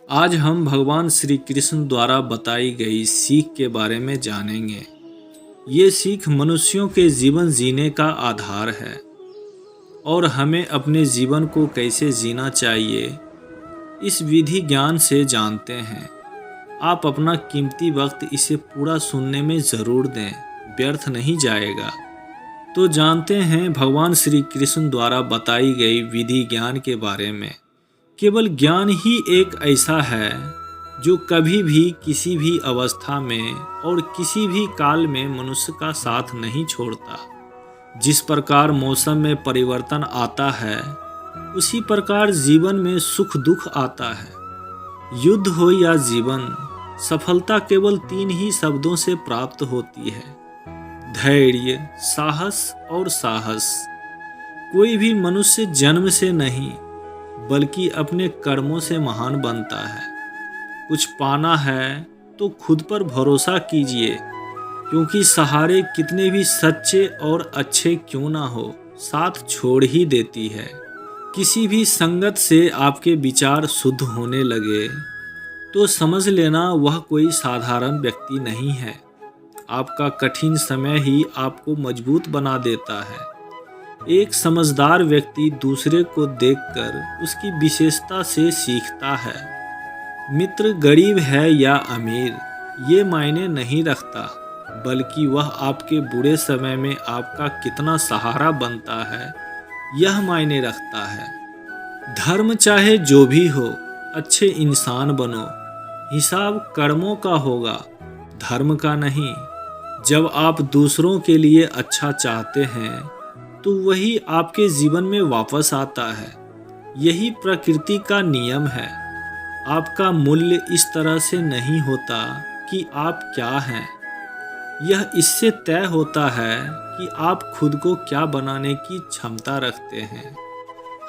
आज हम भगवान श्री कृष्ण द्वारा बताई गई सीख के बारे में जानेंगे। ये सीख मनुष्यों के जीवन जीने का आधार है और हमें अपने जीवन को कैसे जीना चाहिए इस विधि ज्ञान से जानते हैं। आप अपना कीमती वक्त इसे पूरा सुनने में ज़रूर दें, व्यर्थ नहीं जाएगा। तो जानते हैं भगवान श्री कृष्ण द्वारा बताई गई विधि ज्ञान के बारे में। केवल ज्ञान ही एक ऐसा है जो कभी भी किसी भी अवस्था में और किसी भी काल में मनुष्य का साथ नहीं छोड़ता। जिस प्रकार मौसम में परिवर्तन आता है उसी प्रकार जीवन में सुख दुख आता है। युद्ध हो या जीवन, सफलता केवल 3 ही शब्दों से प्राप्त होती है: धैर्य, साहस और साहस। कोई भी मनुष्य जन्म से नहीं बल्कि अपने कर्मों से महान बनता है। कुछ पाना है तो खुद पर भरोसा कीजिए, क्योंकि सहारे कितने भी सच्चे और अच्छे क्यों ना हो, साथ छोड़ ही देती है। किसी भी संगत से आपके विचार शुद्ध होने लगे तो समझ लेना वह कोई साधारण व्यक्ति नहीं है। आपका कठिन समय ही आपको मजबूत बना देता है। एक समझदार व्यक्ति दूसरे को देखकर उसकी विशेषता से सीखता है। मित्र गरीब है या अमीर ये मायने नहीं रखता, बल्कि वह आपके बुरे समय में आपका कितना सहारा बनता है यह मायने रखता है। धर्म चाहे जो भी हो, अच्छे इंसान बनो। हिसाब कर्मों का होगा, धर्म का नहीं। जब आप दूसरों के लिए अच्छा चाहते हैं तो वही आपके जीवन में वापस आता है। यही प्रकृति का नियम है। आपका मूल्य इस तरह से नहीं होता कि आप क्या हैं, यह इससे तय होता है कि आप खुद को क्या बनाने की क्षमता रखते हैं।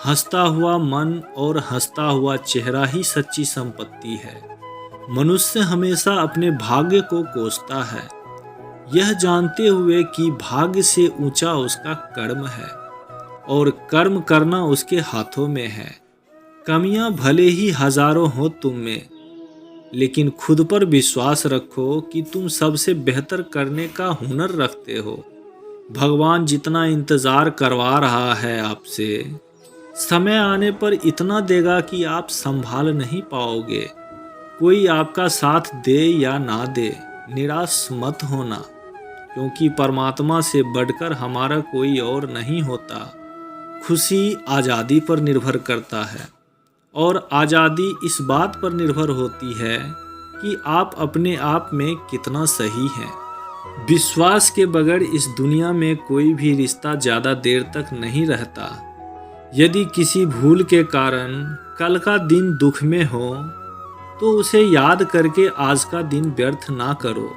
हंसता हुआ मन और हंसता हुआ चेहरा ही सच्ची संपत्ति है। मनुष्य हमेशा अपने भाग्य को कोसता है, यह जानते हुए कि भाग्य से ऊंचा उसका कर्म है और कर्म करना उसके हाथों में है। कमियां भले ही हजारों हो तुम में, लेकिन खुद पर विश्वास रखो कि तुम सबसे बेहतर करने का हुनर रखते हो। भगवान जितना इंतज़ार करवा रहा है आपसे, समय आने पर इतना देगा कि आप संभाल नहीं पाओगे। कोई आपका साथ दे या ना दे, निराश मत होना, क्योंकि परमात्मा से बढ़कर हमारा कोई और नहीं होता। खुशी आज़ादी पर निर्भर करता है और आज़ादी इस बात पर निर्भर होती है कि आप अपने आप में कितना सही हैं। विश्वास के बगैर इस दुनिया में कोई भी रिश्ता ज़्यादा देर तक नहीं रहता। यदि किसी भूल के कारण कल का दिन दुख में हो तो उसे याद करके आज का दिन व्यर्थ ना करो।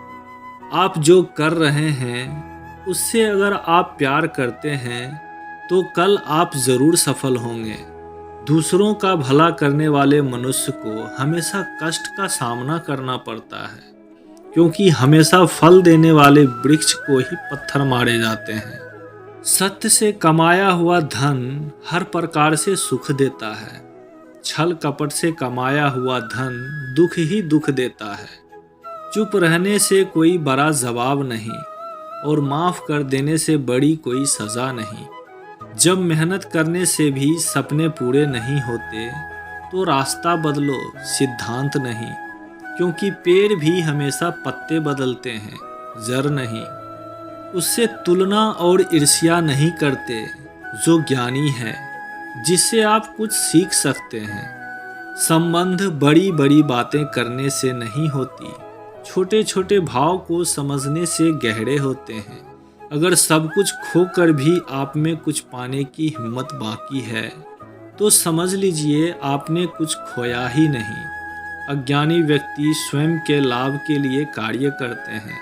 आप जो कर रहे हैं उससे अगर आप प्यार करते हैं तो कल आप ज़रूर सफल होंगे। दूसरों का भला करने वाले मनुष्य को हमेशा कष्ट का सामना करना पड़ता है, क्योंकि हमेशा फल देने वाले वृक्ष को ही पत्थर मारे जाते हैं। सत्य से कमाया हुआ धन हर प्रकार से सुख देता है। छल कपट से कमाया हुआ धन दुख ही दुख देता है। चुप रहने से कोई बड़ा जवाब नहीं और माफ़ कर देने से बड़ी कोई सज़ा नहीं। जब मेहनत करने से भी सपने पूरे नहीं होते तो रास्ता बदलो, सिद्धांत नहीं, क्योंकि पेड़ भी हमेशा पत्ते बदलते हैं, जड़ नहीं। उससे तुलना और ईर्ष्या नहीं करते जो ज्ञानी है, जिससे आप कुछ सीख सकते हैं। संबंध बड़ी बड़ी बातें करने से नहीं होती, छोटे छोटे भाव को समझने से गहरे होते हैं। अगर सब कुछ खोकर भी आप में कुछ पाने की हिम्मत बाकी है तो समझ लीजिए आपने कुछ खोया ही नहीं। अज्ञानी व्यक्ति स्वयं के लाभ के लिए कार्य करते हैं,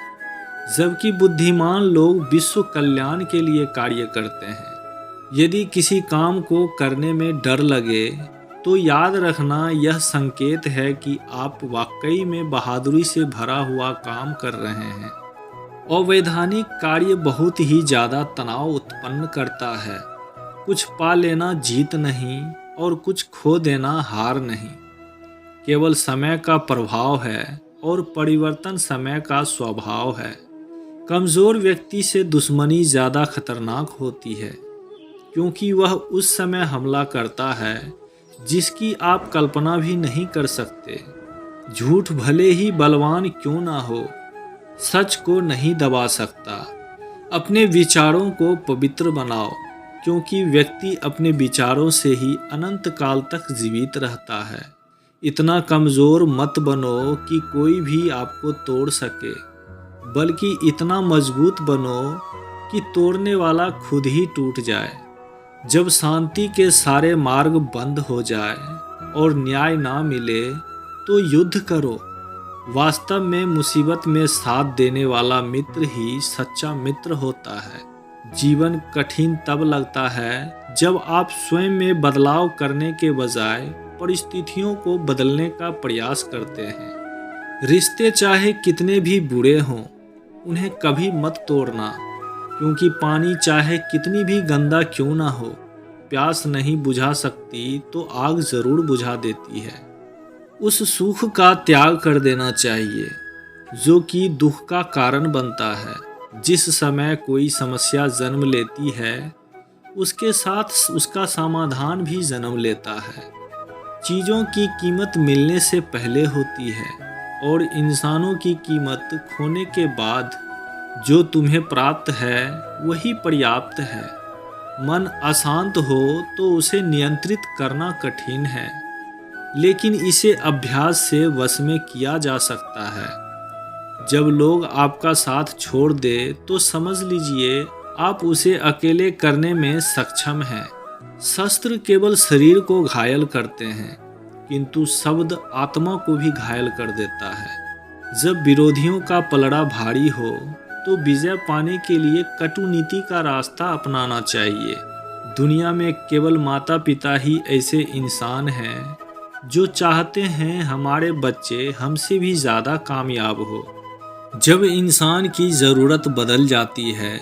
जबकि बुद्धिमान लोग विश्व कल्याण के लिए कार्य करते हैं। यदि किसी काम को करने में डर लगे तो याद रखना यह संकेत है कि आप वाकई में बहादुरी से भरा हुआ काम कर रहे हैं। अवैधानिक कार्य बहुत ही ज़्यादा तनाव उत्पन्न करता है। कुछ पा लेना जीत नहीं और कुछ खो देना हार नहीं। केवल समय का प्रभाव है और परिवर्तन समय का स्वभाव है। कमज़ोर व्यक्ति से दुश्मनी ज़्यादा खतरनाक होती है, क्योंकि वह उस समय हमला करता है जिसकी आप कल्पना भी नहीं कर सकते। झूठ भले ही बलवान क्यों ना हो, सच को नहीं दबा सकता। अपने विचारों को पवित्र बनाओ, क्योंकि व्यक्ति अपने विचारों से ही अनंत काल तक जीवित रहता है। इतना कमज़ोर मत बनो कि कोई भी आपको तोड़ सके, बल्कि इतना मजबूत बनो कि तोड़ने वाला खुद ही टूट जाए। जब शांति के सारे मार्ग बंद हो जाए और न्याय ना मिले तो युद्ध करो। वास्तव में मुसीबत में साथ देने वाला मित्र ही सच्चा मित्र होता है। जीवन कठिन तब लगता है जब आप स्वयं में बदलाव करने के बजाय परिस्थितियों को बदलने का प्रयास करते हैं। रिश्ते चाहे कितने भी बुरे हों, उन्हें कभी मत तोड़ना, क्योंकि पानी चाहे कितनी भी गंदा क्यों ना हो, प्यास नहीं बुझा सकती तो आग जरूर बुझा देती है। उस सुख का त्याग कर देना चाहिए जो कि दुख का कारण बनता है। जिस समय कोई समस्या जन्म लेती है, उसके साथ उसका समाधान भी जन्म लेता है। चीज़ों की कीमत मिलने से पहले होती है और इंसानों की कीमत खोने के बाद। जो तुम्हें प्राप्त है वही पर्याप्त है। मन अशांत हो तो उसे नियंत्रित करना कठिन है, लेकिन इसे अभ्यास से वश में किया जा सकता है। जब लोग आपका साथ छोड़ दे तो समझ लीजिए आप उसे अकेले करने में सक्षम हैं। शस्त्र केवल शरीर को घायल करते हैं, किंतु शब्द आत्मा को भी घायल कर देता है। जब विरोधियों का पलड़ा भारी हो तो विजय पाने के लिए कटु नीति का रास्ता अपनाना चाहिए। दुनिया में केवल माता पिता ही ऐसे इंसान हैं जो चाहते हैं हमारे बच्चे हमसे भी ज़्यादा कामयाब हो। जब इंसान की ज़रूरत बदल जाती है,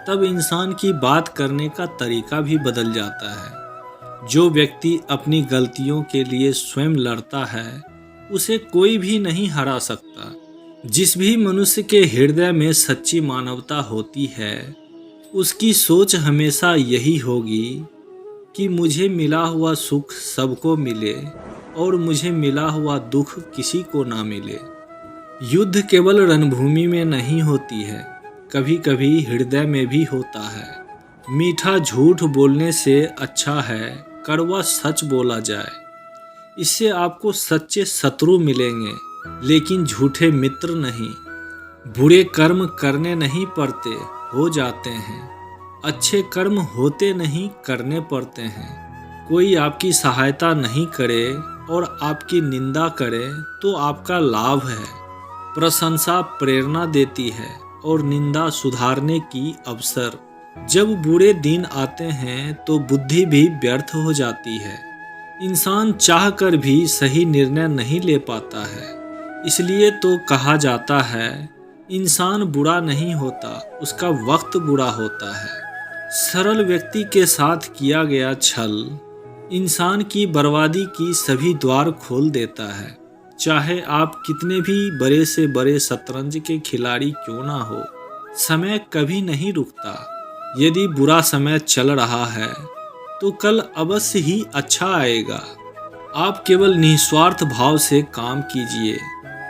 तब इंसान की बात करने का तरीका भी बदल जाता है। जो व्यक्ति अपनी गलतियों के लिए स्वयं लड़ता है, उसे कोई भी नहीं हरा सकता। जिस भी मनुष्य के हृदय में सच्ची मानवता होती है, उसकी सोच हमेशा यही होगी कि मुझे मिला हुआ सुख सबको मिले और मुझे मिला हुआ दुख किसी को ना मिले। युद्ध केवल रणभूमि में नहीं होती है, कभी कभी हृदय में भी होता है। मीठा झूठ बोलने से अच्छा है कड़वा सच बोला जाए। इससे आपको सच्चे शत्रु मिलेंगे, लेकिन झूठे मित्र नहीं। बुरे कर्म करने नहीं पड़ते, हो जाते हैं। अच्छे कर्म होते नहीं, करने पड़ते हैं। कोई आपकी सहायता नहीं करे और आपकी निंदा करे तो आपका लाभ है। प्रशंसा प्रेरणा देती है और निंदा सुधारने की अवसर। जब बुरे दिन आते हैं तो बुद्धि भी व्यर्थ हो जाती है। इंसान चाहकर भी सही निर्णय नहीं ले पाता है। इसलिए तो कहा जाता है, इंसान बुरा नहीं होता, उसका वक्त बुरा होता है। सरल व्यक्ति के साथ किया गया छल इंसान की बर्बादी की सभी द्वार खोल देता है। चाहे आप कितने भी बड़े से बड़े शतरंज के खिलाड़ी क्यों ना हो, समय कभी नहीं रुकता। यदि बुरा समय चल रहा है तो कल अवश्य ही अच्छा आएगा। आप केवल निस्वार्थ भाव से काम कीजिए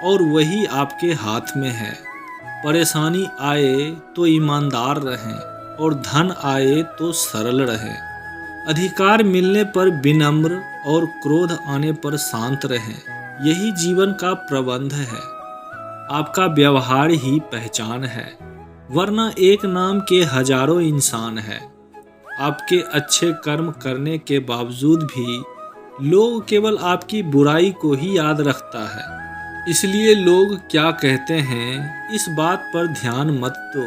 और वही आपके हाथ में है। परेशानी आए तो ईमानदार रहें और धन आए तो सरल रहें। अधिकार मिलने पर विनम्र और क्रोध आने पर शांत रहें। यही जीवन का प्रबंध है। आपका व्यवहार ही पहचान है, वरना एक नाम के हजारों इंसान है। आपके अच्छे कर्म करने के बावजूद भी लोग केवल आपकी बुराई को ही याद रखता है। इसलिए लोग क्या कहते हैं इस बात पर ध्यान मत दो,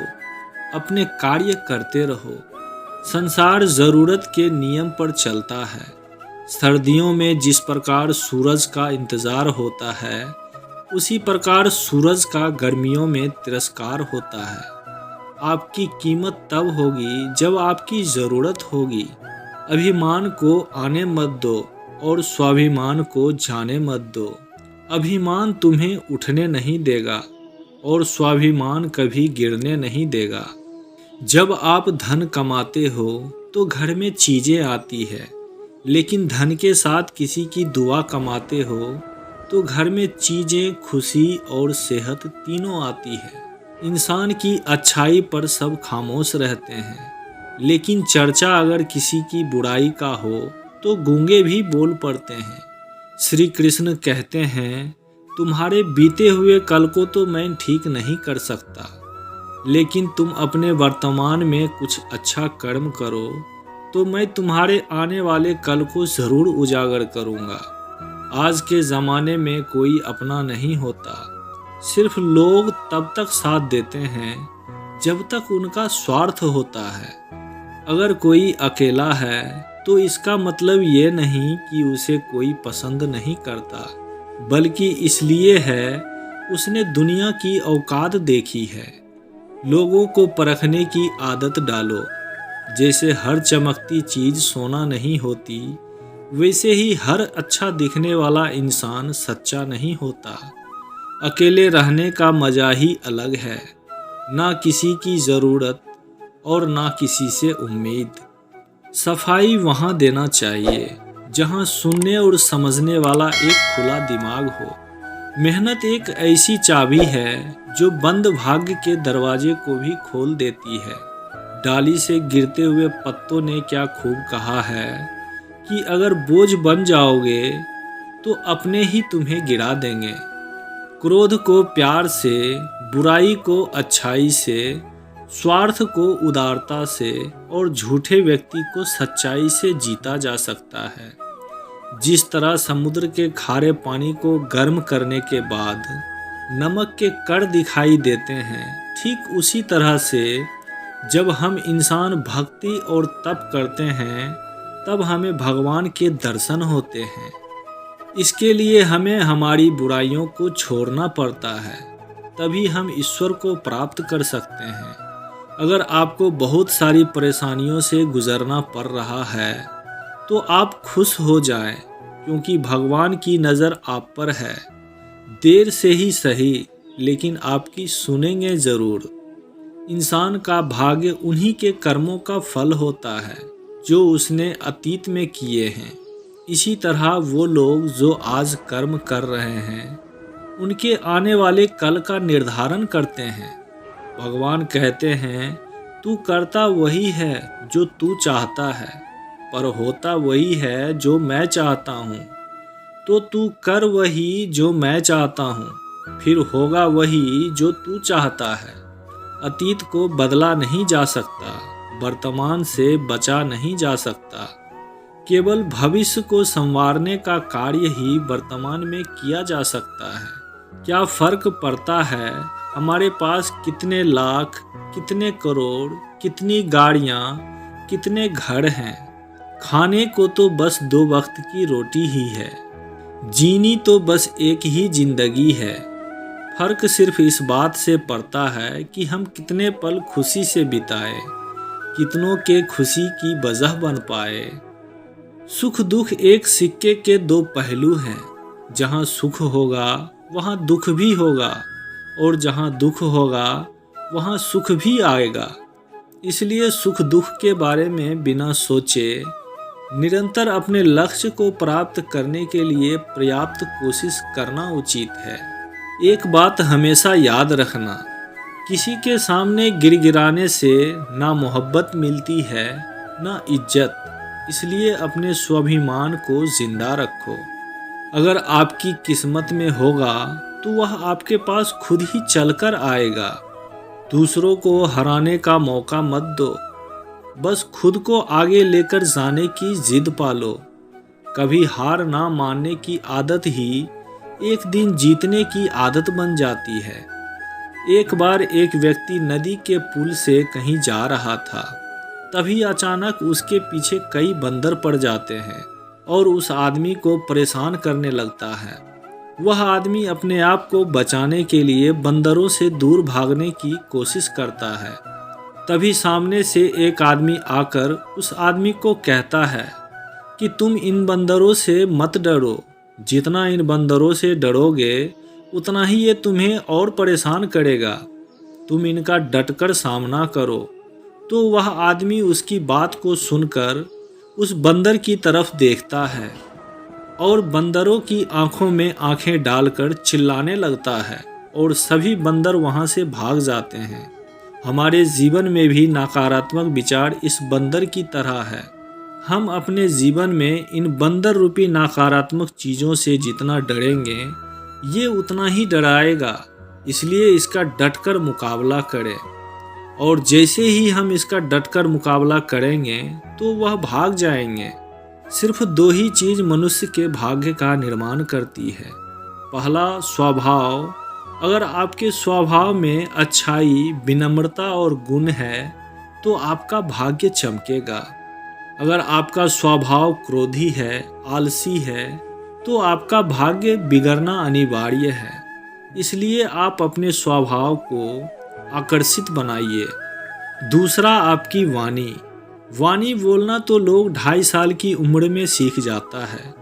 अपने कार्य करते रहो। संसार जरूरत के नियम पर चलता है। सर्दियों में जिस प्रकार सूरज का इंतजार होता है, उसी प्रकार सूरज का गर्मियों में तिरस्कार होता है। आपकी कीमत तब होगी जब आपकी ज़रूरत होगी। अभिमान को आने मत दो, और स्वाभिमान को जाने मत दो। अभिमान तुम्हें उठने नहीं देगा और स्वाभिमान कभी गिरने नहीं देगा। जब आप धन कमाते हो तो घर में चीज़ें आती है, लेकिन धन के साथ किसी की दुआ कमाते हो तो घर में चीज़ें, खुशी और सेहत तीनों आती है। इंसान की अच्छाई पर सब खामोश रहते हैं, लेकिन चर्चा अगर किसी की बुराई का हो तो गूंगे भी बोल पड़ते हैं। श्री कृष्ण कहते हैं, तुम्हारे बीते हुए कल को तो मैं ठीक नहीं कर सकता, लेकिन तुम अपने वर्तमान में कुछ अच्छा कर्म करो तो मैं तुम्हारे आने वाले कल को ज़रूर उजागर करूँगा। आज के ज़माने में कोई अपना नहीं होता, सिर्फ लोग तब तक साथ देते हैं जब तक उनका स्वार्थ होता है। अगर कोई अकेला है तो इसका मतलब ये नहीं कि उसे कोई पसंद नहीं करता, बल्कि इसलिए है उसने दुनिया की औकात देखी है। लोगों को परखने की आदत डालो। जैसे हर चमकती चीज़ सोना नहीं होती, वैसे ही हर अच्छा दिखने वाला इंसान सच्चा नहीं होता। अकेले रहने का मज़ा ही अलग है, ना किसी की ज़रूरत और ना किसी से उम्मीद। सफाई वहाँ देना चाहिए जहाँ सुनने और समझने वाला एक खुला दिमाग हो। मेहनत एक ऐसी चाबी है जो बंद भाग्य के दरवाजे को भी खोल देती है। डाली से गिरते हुए पत्तों ने क्या खूब कहा है कि अगर बोझ बन जाओगे तो अपने ही तुम्हें गिरा देंगे। क्रोध को प्यार से, बुराई को अच्छाई से, स्वार्थ को उदारता से और झूठे व्यक्ति को सच्चाई से जीता जा सकता है। जिस तरह समुद्र के खारे पानी को गर्म करने के बाद नमक के कण दिखाई देते हैं, ठीक उसी तरह से जब हम इंसान भक्ति और तप करते हैं तब हमें भगवान के दर्शन होते हैं। इसके लिए हमें हमारी बुराइयों को छोड़ना पड़ता है, तभी हम ईश्वर को प्राप्त कर सकते हैं। अगर आपको बहुत सारी परेशानियों से गुजरना पड़ रहा है तो आप खुश हो जाएं, क्योंकि भगवान की नज़र आप पर है। देर से ही सही, लेकिन आपकी सुनेंगे ज़रूर। इंसान का भाग्य उन्हीं के कर्मों का फल होता है जो उसने अतीत में किए हैं। इसी तरह वो लोग जो आज कर्म कर रहे हैं उनके आने वाले कल का निर्धारण करते हैं। भगवान कहते हैं, तू करता वही है जो तू चाहता है, पर होता वही है जो मैं चाहता हूँ। तो तू कर वही जो मैं चाहता हूँ, फिर होगा वही जो तू चाहता है। अतीत को बदला नहीं जा सकता, वर्तमान से बचा नहीं जा सकता। केवल भविष्य को संवारने का कार्य ही वर्तमान में किया जा सकता है। क्या फर्क पड़ता है हमारे पास कितने लाख, कितने करोड़, कितनी गाड़ियाँ, कितने घर हैं? खाने को तो बस 2 वक्त की रोटी ही है। जीनी तो बस एक ही जिंदगी है। फर्क सिर्फ इस बात से पड़ता है कि हम कितने पल खुशी से बिताए, कितनों के खुशी की वजह बन पाए। सुख दुख एक सिक्के के 2 पहलू हैं। जहाँ सुख होगा वहाँ दुख भी होगा, और जहाँ दुख होगा वहाँ सुख भी आएगा। इसलिए सुख दुख के बारे में बिना सोचे निरंतर अपने लक्ष्य को प्राप्त करने के लिए पर्याप्त कोशिश करना उचित है। एक बात हमेशा याद रखना, किसी के सामने गिड़गिड़ाने से ना मोहब्बत मिलती है ना इज्जत। इसलिए अपने स्वाभिमान को जिंदा रखो। अगर आपकी किस्मत में होगा तो वह आपके पास खुद ही चलकर आएगा। दूसरों को हराने का मौका मत दो, बस खुद को आगे लेकर जाने की जिद पालो। कभी हार ना मानने की आदत ही एक दिन जीतने की आदत बन जाती है। एक बार एक व्यक्ति नदी के पुल से कहीं जा रहा था, तभी अचानक उसके पीछे कई बंदर पड़ जाते हैं और उस आदमी को परेशान करने लगता है। वह आदमी अपने आप को बचाने के लिए बंदरों से दूर भागने की कोशिश करता है। तभी सामने से एक आदमी आकर उस आदमी को कहता है कि तुम इन बंदरों से मत डरो, जितना इन बंदरों से डरोगे उतना ही ये तुम्हें और परेशान करेगा। तुम इनका डटकर सामना करो। तो वह आदमी उसकी बात को सुनकर उस बंदर की तरफ देखता है और बंदरों की आंखों में आंखें डालकर चिल्लाने लगता है और सभी बंदर वहां से भाग जाते हैं। हमारे जीवन में भी नकारात्मक विचार इस बंदर की तरह है। हम अपने जीवन में इन बंदर रूपी नकारात्मक चीज़ों से जितना डरेंगे ये उतना ही डराएगा। इसलिए इसका डटकर मुकाबला करें, और जैसे ही हम इसका डटकर मुकाबला करेंगे तो वह भाग जाएंगे। सिर्फ दो ही चीज़ मनुष्य के भाग्य का निर्माण करती है। पहला, स्वभाव। अगर आपके स्वभाव में अच्छाई, विनम्रता और गुण है तो आपका भाग्य चमकेगा। अगर आपका स्वभाव क्रोधी है, आलसी है, तो आपका भाग्य बिगड़ना अनिवार्य है। इसलिए आप अपने स्वभाव को आकर्षित बनाइए। दूसरा, आपकी वाणी। वाणी बोलना तो लोग 2.5 साल की उम्र में सीख जाता है,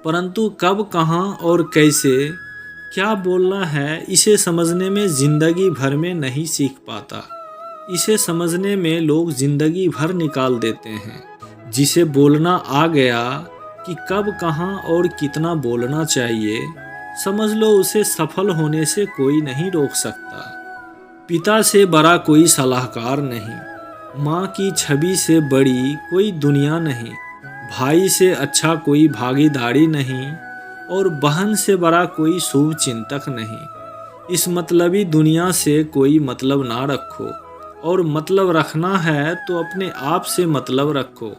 परंतु कब, कहाँ और कैसे क्या बोलना है इसे समझने में जिंदगी भर में नहीं सीख पाता। इसे समझने में लोग जिंदगी भर निकाल देते हैं। जिसे बोलना आ गया कि कब, कहाँ और कितना बोलना चाहिए, समझ लो उसे सफल होने से कोई नहीं रोक सकता। पिता से बड़ा कोई सलाहकार नहीं, माँ की छवि से बड़ी कोई दुनिया नहीं, भाई से अच्छा कोई भागीदारी नहीं और बहन से बड़ा कोई शुभ चिंतक नहीं। इस मतलबी दुनिया से कोई मतलब ना रखो, और मतलब रखना है तो अपने आप से मतलब रखो।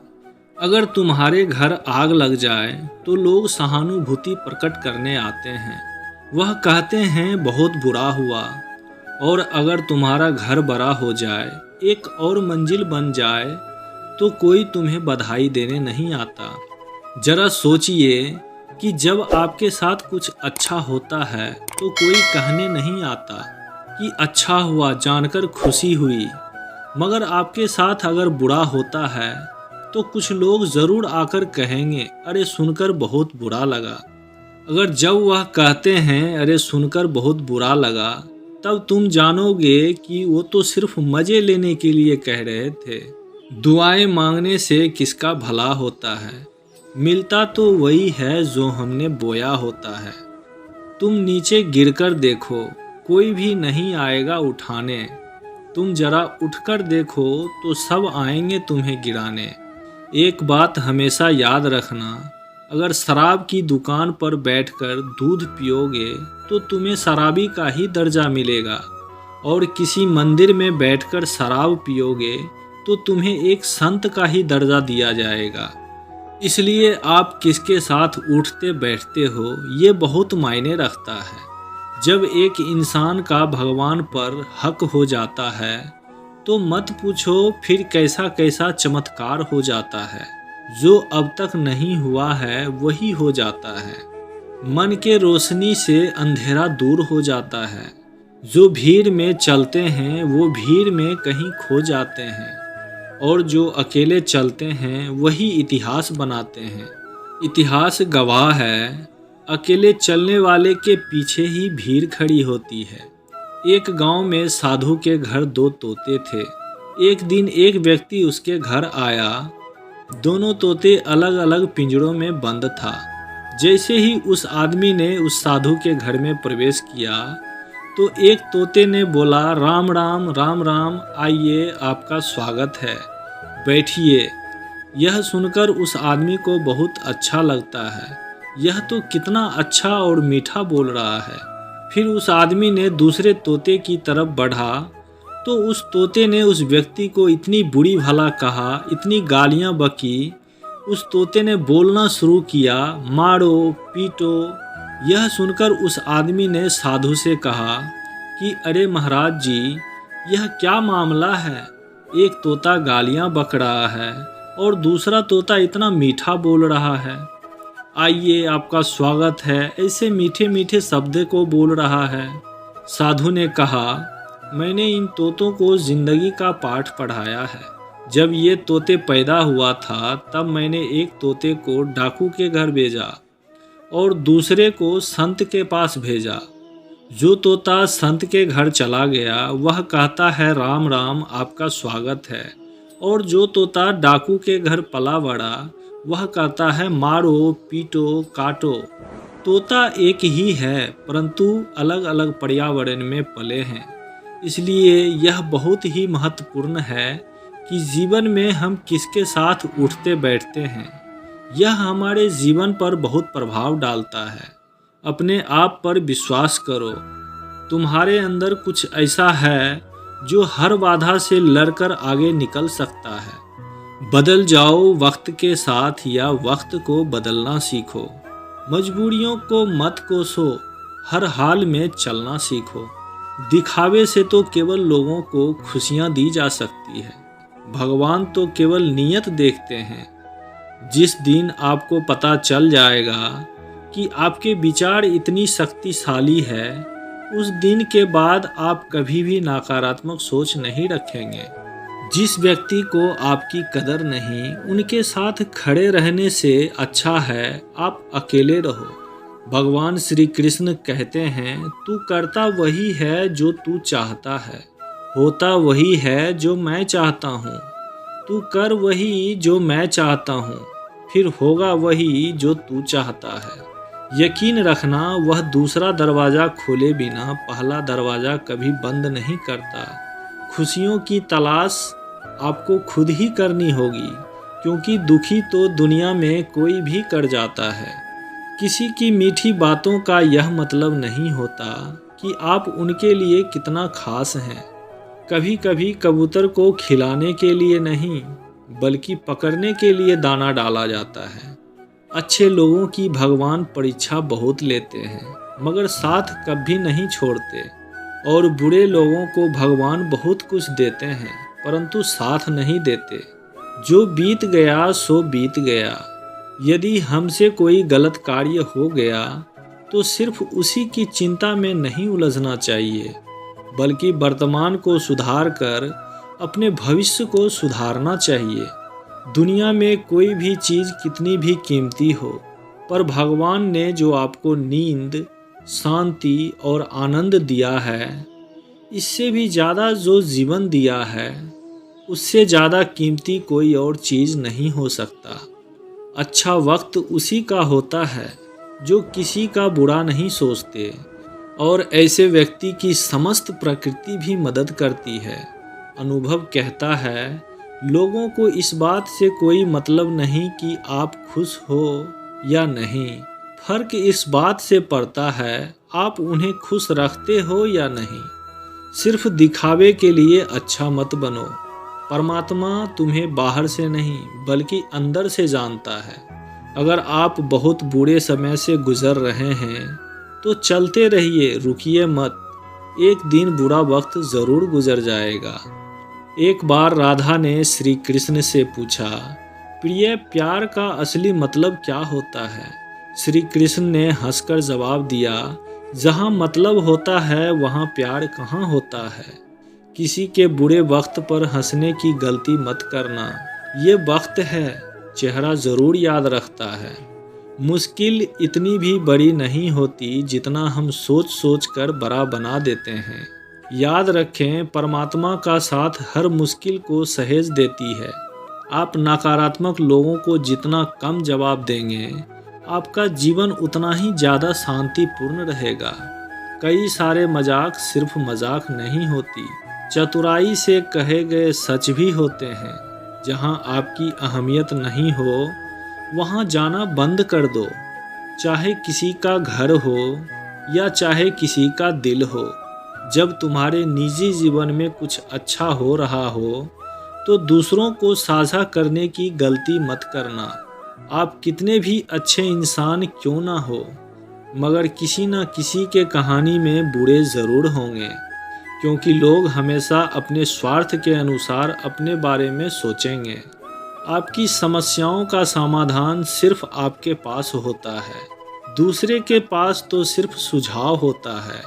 अगर तुम्हारे घर आग लग जाए तो लोग सहानुभूति प्रकट करने आते हैं। वह कहते हैं बहुत बुरा हुआ। और अगर तुम्हारा घर बड़ा हो जाए, एक और मंजिल बन जाए, तो कोई तुम्हें बधाई देने नहीं आता। जरा सोचिए कि जब आपके साथ कुछ अच्छा होता है तो कोई कहने नहीं आता कि अच्छा हुआ, जानकर खुशी हुई। मगर आपके साथ अगर बुरा होता है तो कुछ लोग ज़रूर आकर कहेंगे, अरे सुनकर बहुत बुरा लगा। अगर जब वह कहते हैं अरे सुनकर बहुत बुरा लगा, तब तुम जानोगे कि वो तो सिर्फ मज़े लेने के लिए कह रहे थे। दुआएं मांगने से किसका भला होता है? मिलता तो वही है जो हमने बोया होता है। तुम नीचे गिरकर देखो, कोई भी नहीं आएगा उठाने। तुम जरा उठकर देखो तो सब आएंगे तुम्हें गिराने। एक बात हमेशा याद रखना, अगर शराब की दुकान पर बैठकर दूध पियोगे तो तुम्हें शराबी का ही दर्जा मिलेगा, और किसी मंदिर में बैठकर शराब पियोगे तो तुम्हें एक संत का ही दर्जा दिया जाएगा। इसलिए आप किसके साथ उठते बैठते हो ये बहुत मायने रखता है। जब एक इंसान का भगवान पर हक हो जाता है तो मत पूछो फिर कैसा कैसा चमत्कार हो जाता है। जो अब तक नहीं हुआ है वही हो जाता है। मन के रोशनी से अंधेरा दूर हो जाता है। जो भीड़ में चलते हैं वो भीड़ में कहीं खो जाते हैं, और जो अकेले चलते हैं वही इतिहास बनाते हैं। इतिहास गवाह है, अकेले चलने वाले के पीछे ही भीड़ खड़ी होती है। एक गांव में साधु के घर 2 तोते थे। एक दिन एक व्यक्ति उसके घर आया। दोनों तोते अलग अलग पिंजरों में बंद था। जैसे ही उस आदमी ने उस साधु के घर में प्रवेश किया तो एक तोते ने बोला, राम राम राम राम, आइए आपका स्वागत है, बैठिए। यह सुनकर उस आदमी को बहुत अच्छा लगता है। यह तो कितना अच्छा और मीठा बोल रहा है। फिर उस आदमी ने दूसरे तोते की तरफ बढ़ा तो उस तोते ने उस व्यक्ति को इतनी बुरी भला कहा, इतनी गालियां बकी। उस तोते ने बोलना शुरू किया, मारो पीटो। यह सुनकर उस आदमी ने साधु से कहा कि अरे महाराज जी, यह क्या मामला है? एक तोता गालियां बक रहा है और दूसरा तोता इतना मीठा बोल रहा है। आइए आपका स्वागत है, ऐसे मीठे मीठे शब्द को बोल रहा है। साधु ने कहा, मैंने इन तोतों को जिंदगी का पाठ पढ़ाया है। जब ये तोते पैदा हुआ था तब मैंने एक तोते को डाकू के घर भेजा और दूसरे को संत के पास भेजा। जो तोता संत के घर चला गया वह कहता है राम राम, आपका स्वागत है, और जो तोता डाकू के घर पला बड़ा वह कहता है मारो पीटो काटो। तोता एक ही है परंतु अलग अलग पर्यावरण में पले हैं। इसलिए यह बहुत ही महत्वपूर्ण है कि जीवन में हम किसके साथ उठते बैठते हैं। यह हमारे जीवन पर बहुत प्रभाव डालता है। अपने आप पर विश्वास करो। तुम्हारे अंदर कुछ ऐसा है जो हर बाधा से लड़कर आगे निकल सकता है। बदल जाओ वक्त के साथ या वक्त को बदलना सीखो। मजबूरियों को मत कोसो, हर हाल में चलना सीखो। दिखावे से तो केवल लोगों को खुशियां दी जा सकती है। भगवान तो केवल नीयत देखते हैं। जिस दिन आपको पता चल जाएगा कि आपके विचार इतनी शक्तिशाली है, उस दिन के बाद आप कभी भी नकारात्मक सोच नहीं रखेंगे। जिस व्यक्ति को आपकी कदर नहीं, उनके साथ खड़े रहने से अच्छा है आप अकेले रहो। भगवान श्री कृष्ण कहते हैं, तू करता वही है जो तू चाहता है, होता वही है जो मैं चाहता हूँ। तू कर वही जो मैं चाहता हूँ, फिर होगा वही जो तू चाहता है। यकीन रखना, वह दूसरा दरवाज़ा खोले बिना पहला दरवाज़ा कभी बंद नहीं करता। खुशियों की तलाश आपको खुद ही करनी होगी, क्योंकि दुखी तो दुनिया में कोई भी कर जाता है। किसी की मीठी बातों का यह मतलब नहीं होता कि आप उनके लिए कितना खास हैं। कभी कभी कबूतर को खिलाने के लिए नहीं बल्कि पकड़ने के लिए दाना डाला जाता है। अच्छे लोगों की भगवान परीक्षा बहुत लेते हैं मगर साथ कभी नहीं छोड़ते, और बुरे लोगों को भगवान बहुत कुछ देते हैं परंतु साथ नहीं देते। जो बीत गया सो बीत गया। यदि हमसे कोई गलत कार्य हो गया तो सिर्फ उसी की चिंता में नहीं उलझना चाहिए, बल्कि वर्तमान को सुधार कर अपने भविष्य को सुधारना चाहिए। दुनिया में कोई भी चीज़ कितनी भी कीमती हो, पर भगवान ने जो आपको नींद, शांति और आनंद दिया है, इससे भी ज़्यादा जो जीवन दिया है, उससे ज़्यादा कीमती कोई और चीज़ नहीं हो सकता। अच्छा वक्त उसी का होता है जो किसी का बुरा नहीं सोचते, और ऐसे व्यक्ति की समस्त प्रकृति भी मदद करती है। अनुभव कहता है, लोगों को इस बात से कोई मतलब नहीं कि आप खुश हो या नहीं, फर्क इस बात से पड़ता है आप उन्हें खुश रखते हो या नहीं। सिर्फ दिखावे के लिए अच्छा मत बनो। परमात्मा तुम्हें बाहर से नहीं बल्कि अंदर से जानता है। अगर आप बहुत बुरे समय से गुजर रहे हैं तो चलते रहिए, रुकिए मत। एक दिन बुरा वक्त ज़रूर गुजर जाएगा। एक बार राधा ने श्री कृष्ण से पूछा, प्रिय प्यार का असली मतलब क्या होता है? श्री कृष्ण ने हंसकर जवाब दिया, जहाँ मतलब होता है वहाँ प्यार कहाँ होता है। किसी के बुरे वक्त पर हंसने की गलती मत करना। ये वक्त है, चेहरा ज़रूर याद रखता है। मुश्किल इतनी भी बड़ी नहीं होती जितना हम सोच सोच कर बड़ा बना देते हैं। याद रखें, परमात्मा का साथ हर मुश्किल को सहेज देती है। आप नकारात्मक लोगों को जितना कम जवाब देंगे, आपका जीवन उतना ही ज़्यादा शांतिपूर्ण रहेगा। कई सारे मजाक सिर्फ मजाक नहीं होती, चतुराई से कहे गए सच भी होते हैं। जहां आपकी अहमियत नहीं हो वहां जाना बंद कर दो, चाहे किसी का घर हो या चाहे किसी का दिल हो। जब तुम्हारे निजी जीवन में कुछ अच्छा हो रहा हो तो दूसरों को साझा करने की गलती मत करना। आप कितने भी अच्छे इंसान क्यों ना हो, मगर किसी न किसी के कहानी में बुरे ज़रूर होंगे, क्योंकि लोग हमेशा अपने स्वार्थ के अनुसार अपने बारे में सोचेंगे। आपकी समस्याओं का समाधान सिर्फ आपके पास होता है, दूसरे के पास तो सिर्फ सुझाव होता है।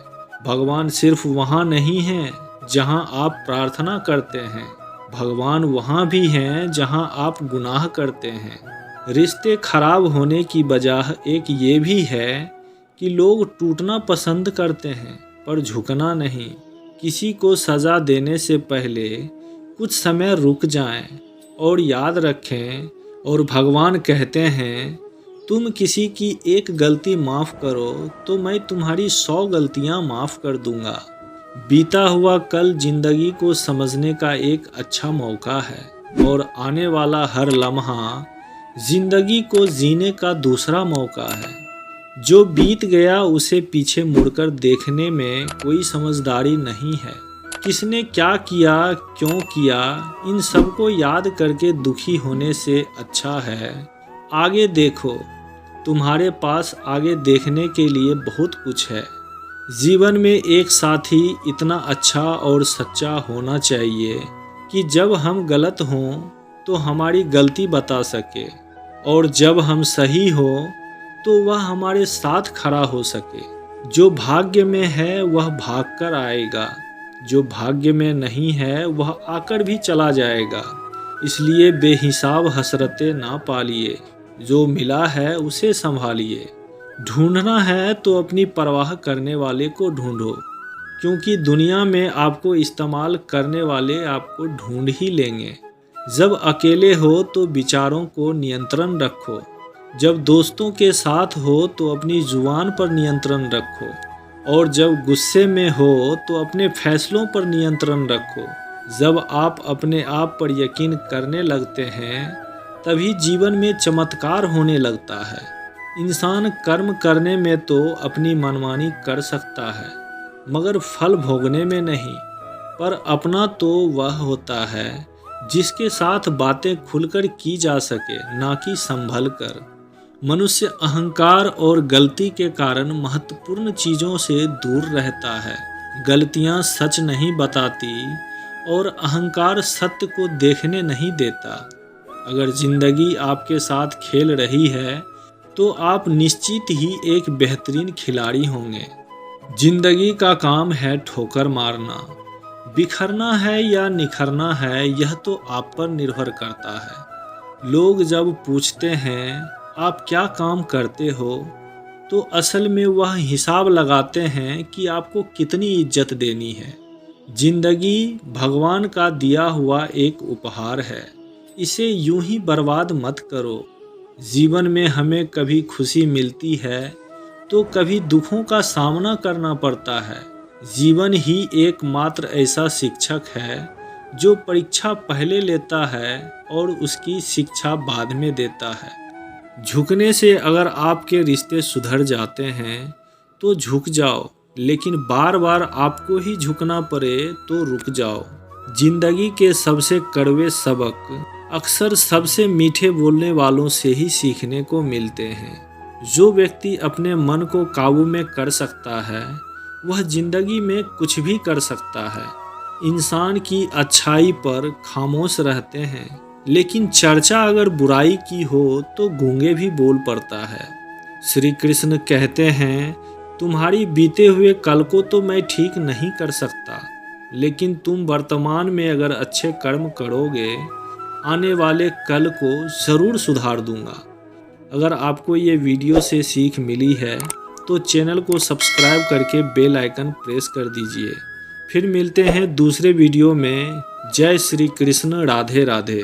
भगवान सिर्फ वहाँ नहीं हैं जहाँ आप प्रार्थना करते हैं, भगवान वहाँ भी हैं जहाँ आप गुनाह करते हैं। रिश्ते खराब होने की वजह एक ये भी है कि लोग टूटना पसंद करते हैं पर झुकना नहीं। किसी को सज़ा देने से पहले कुछ समय रुक जाएं और याद रखें। और भगवान कहते हैं, तुम किसी की एक गलती माफ़ करो तो मैं तुम्हारी 100 गलतियाँ माफ़ कर दूंगा। बीता हुआ कल जिंदगी को समझने का एक अच्छा मौका है और आने वाला हर लम्हा जिंदगी को जीने का दूसरा मौका है। जो बीत गया उसे पीछे मुड़कर देखने में कोई समझदारी नहीं है। किसने क्या किया, क्यों किया, इन सब को याद करके दुखी होने से अच्छा है आगे देखो। तुम्हारे पास आगे देखने के लिए बहुत कुछ है। जीवन में एक साथी इतना अच्छा और सच्चा होना चाहिए कि जब हम गलत हों तो हमारी गलती बता सके और जब हम सही हो तो वह हमारे साथ खड़ा हो सके। जो भाग्य में है वह भाग कर आएगा, जो भाग्य में नहीं है वह आकर भी चला जाएगा। इसलिए बेहिसाब हसरतें ना पालिए, जो मिला है उसे संभालिए। ढूंढना है तो अपनी परवाह करने वाले को ढूंढो, क्योंकि दुनिया में आपको इस्तेमाल करने वाले आपको ढूंढ ही लेंगे। जब अकेले हो तो विचारों को नियंत्रण रखो, जब दोस्तों के साथ हो तो अपनी जुबान पर नियंत्रण रखो, और जब गुस्से में हो तो अपने फैसलों पर नियंत्रण रखो। जब आप अपने आप पर यकीन करने लगते हैं तभी जीवन में चमत्कार होने लगता है। इंसान कर्म करने में तो अपनी मनमानी कर सकता है मगर फल भोगने में नहीं। पर अपना तो वह होता है जिसके साथ बातें खुलकर की जा सके, ना कि संभल कर। मनुष्य अहंकार और गलती के कारण महत्वपूर्ण चीज़ों से दूर रहता है। गलतियाँ सच नहीं बताती और अहंकार सत्य को देखने नहीं देता। अगर जिंदगी आपके साथ खेल रही है तो आप निश्चित ही एक बेहतरीन खिलाड़ी होंगे। जिंदगी का काम है ठोकर मारना, बिखरना है या निखरना है यह तो आप पर निर्भर करता है। लोग जब पूछते हैं आप क्या काम करते हो तो असल में वह हिसाब लगाते हैं कि आपको कितनी इज्जत देनी है। जिंदगी भगवान का दिया हुआ एक उपहार है, इसे यूं ही बर्बाद मत करो। जीवन में हमें कभी खुशी मिलती है तो कभी दुखों का सामना करना पड़ता है। जीवन ही एकमात्र ऐसा शिक्षक है जो परीक्षा पहले लेता है और उसकी शिक्षा बाद में देता है। झुकने से अगर आपके रिश्ते सुधर जाते हैं तो झुक जाओ, लेकिन बार बार आपको ही झुकना पड़े तो रुक जाओ। जिंदगी के सबसे कड़वे सबक अक्सर सबसे मीठे बोलने वालों से ही सीखने को मिलते हैं। जो व्यक्ति अपने मन को काबू में कर सकता है वह जिंदगी में कुछ भी कर सकता है। इंसान की अच्छाई पर खामोश रहते हैं, लेकिन चर्चा अगर बुराई की हो तो गूंगे भी बोल पड़ता है। श्री कृष्ण कहते हैं, तुम्हारी बीते हुए कल को तो मैं ठीक नहीं कर सकता, लेकिन तुम वर्तमान में अगर अच्छे कर्म करोगे आने वाले कल को ज़रूर सुधार दूंगा। अगर आपको ये वीडियो से सीख मिली है तो चैनल को सब्सक्राइब करके बेल आइकन प्रेस कर दीजिए। फिर मिलते हैं दूसरे वीडियो में। जय श्री कृष्ण, राधे राधे।